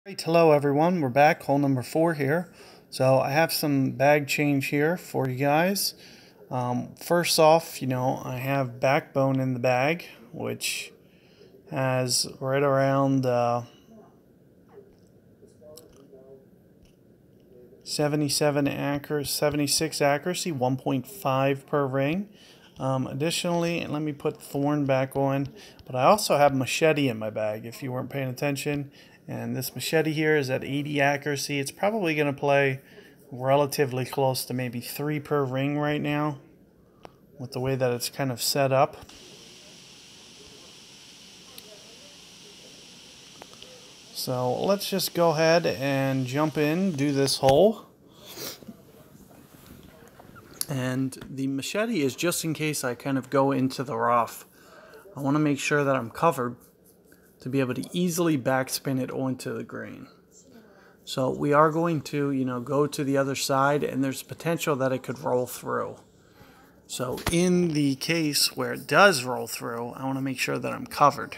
Right, hello everyone, we're back, hole number 4 here. So I have some bag change here for you guys. First off, I have backbone in the bag, which has right around 76 accuracy, 1.5 per ring. Additionally, let me put thorn back on, but I also have machete in my bag if you weren't paying attention. And this machete here is at 80 accuracy. It's probably going to play relatively close to maybe 3 per ring right now with the way that it's kind of set up. So let's just go ahead and jump in, do this hole. And the machete is just in case I kind of go into the rough. I want to make sure that I'm covered to be able to easily backspin it onto the green. So we are going to, go to the other side, and there's potential that it could roll through. So in the case where it does roll through, I want to make sure that I'm covered.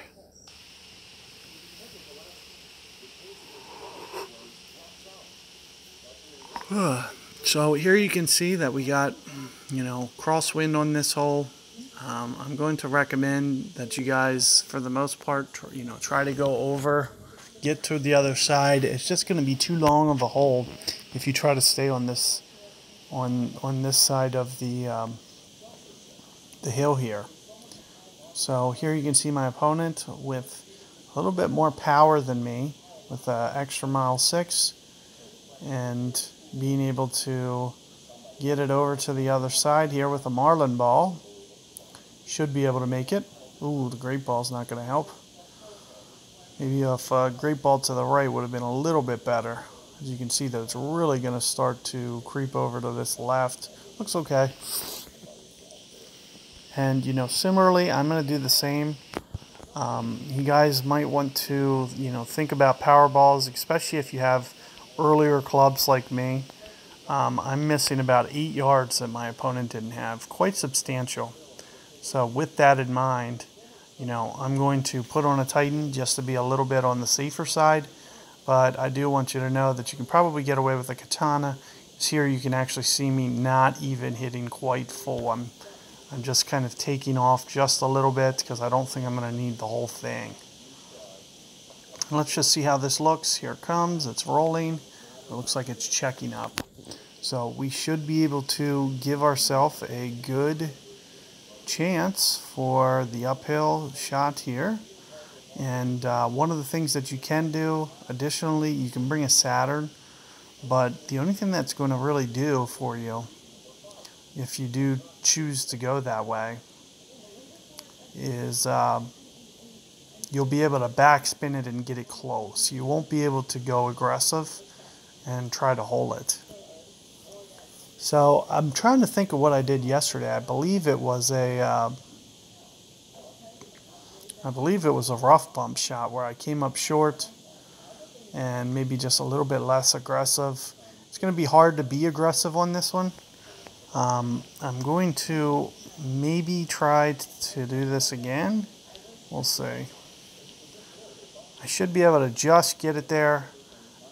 So here you can see that we got, crosswind on this hole. I'm going to recommend that you guys, for the most part, try to go over, get to the other side. It's just going to be too long of a hole if you try to stay on this, on this side of the hill here. So here you can see my opponent with a little bit more power than me, with an extra mile 6, and being able to get it over to the other side here with a marlin ball. Should be able to make it. Ooh, the great ball's not going to help. Maybe if a great ball to the right would have been a little bit better. As you can see that it's really going to start to creep over to this left. Looks okay. And, similarly, I'm going to do the same. You guys might want to, think about power balls, especially if you have earlier clubs like me. I'm missing about 8 yards that my opponent didn't have. Quite substantial. So with that in mind, I'm going to put on a Titan just to be a little bit on the safer side. But I do want you to know that you can probably get away with a katana. Here you can actually see me not even hitting quite full. I'm just kind of taking off just a little bit because I don't think I'm going to need the whole thing. Let's just see how this looks. Here it comes. It's rolling. It looks like it's checking up. So we should be able to give ourselves a good chance for the uphill shot here. And one of the things that you can do, additionally, you can bring a Saturn. But the only thing that's going to really do for you, if you do choose to go that way, is you'll be able to backspin it and get it close. You won't be able to go aggressive and try to hole it. So I'm trying to think of what I did yesterday. I believe it was a rough bump shot where I came up short and maybe just a little bit less aggressive. It's going to be hard to be aggressive on this one. I'm going to maybe try to do this again. We'll see. I should be able to just get it there.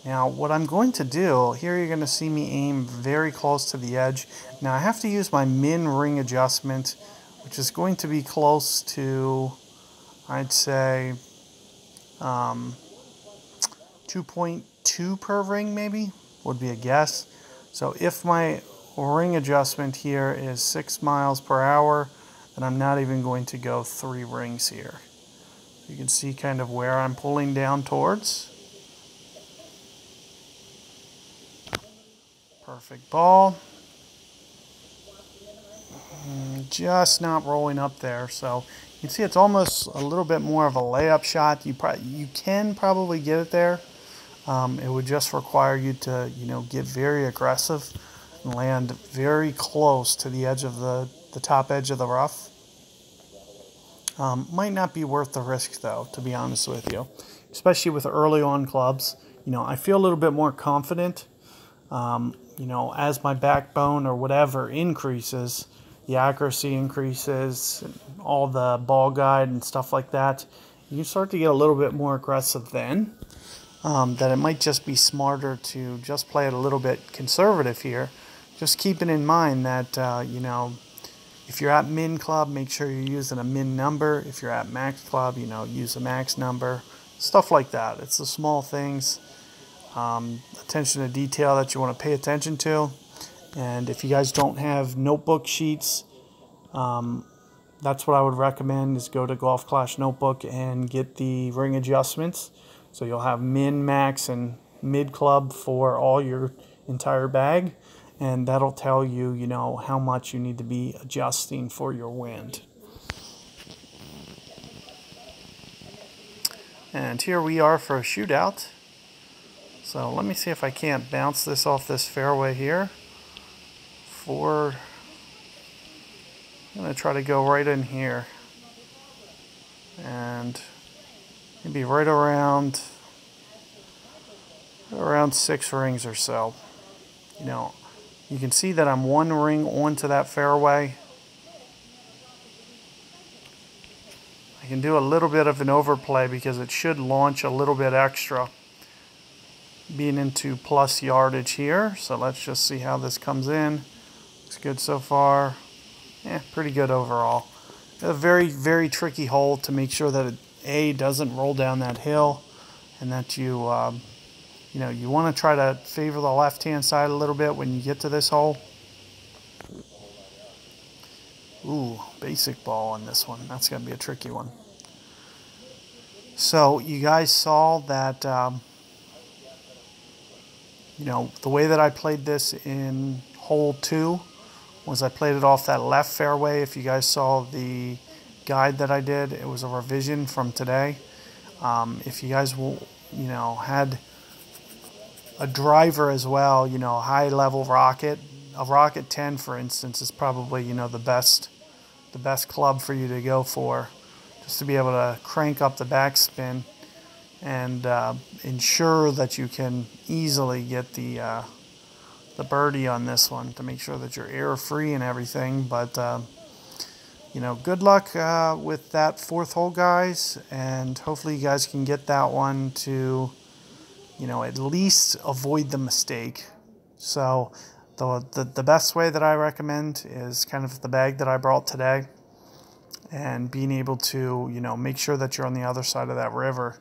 Now, what I'm going to do, here you're going to see me aim very close to the edge. Now, I have to use my min ring adjustment, which is going to be close to, I'd say, 2.2 per ring maybe, would be a guess. So if my ring adjustment here is 6 miles per hour, then I'm not even going to go 3 rings here. You can see kind of where I'm pulling down towards. Perfect ball. Just not rolling up there. So you can see it's almost a little bit more of a layup shot. You can probably get it there. It would just require you to, get very aggressive and land very close to the edge of the top edge of the rough. Might not be worth the risk, though, to be honest with you. Especially with early on clubs. I feel a little bit more confident. As my backbone or whatever increases, the accuracy increases, all the ball guide and stuff like that, you start to get a little bit more aggressive then. that it might just be smarter to just play it a little bit conservative here. Just keeping in mind that, you know, if you're at min club, make sure you're using a min number. If you're at max club, you know, use a max number. Stuff like that. It's the small things, attention to detail that you want to pay attention to. And if you guys don't have notebook sheets, that's what I would recommend, is go to Golf Clash Notebook and get the ring adjustments. So you'll have min, max, and mid club for all your entire bag. And that'll tell you, you know, how much you need to be adjusting for your wind. And here we are for a shootout. So let me see if I can't bounce this off this fairway here. I'm going to try to go right in here. And maybe right around 6 rings or so. You know, you can see that I'm 1 ring onto that fairway. I can do a little bit of an overplay because it should launch a little bit extra, being into plus yardage here. So let's just see how this comes in. It's good so far. Pretty good overall. A very, very tricky hole to make sure that it, doesn't roll down that hill, and that you, you know, you want to try to favor the left-hand side a little bit when you get to this hole. Ooh, basic ball on this one. That's going to be a tricky one. So you guys saw that, you know, the way that I played this in hole 2 was I played it off that left fairway. If you guys saw the guide that I did, it was a revision from today. If you guys will, you know, had a driver as well, you know, a high level rocket, a rocket 10 for instance, is probably, you know, the best club for you to go for, just to be able to crank up the backspin and ensure that you can easily get the birdie on this one, to make sure that you're error free and everything. But you know, good luck with that 4th hole, guys, and hopefully you guys can get that one to, you know, at least avoid the mistake. So the best way that I recommend is kind of the bag that I brought today, and being able to, you know, make sure that you're on the other side of that river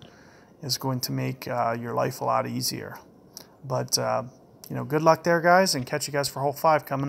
is going to make your life a lot easier. But you know, good luck there, guys, and catch you guys for hole 5 coming up.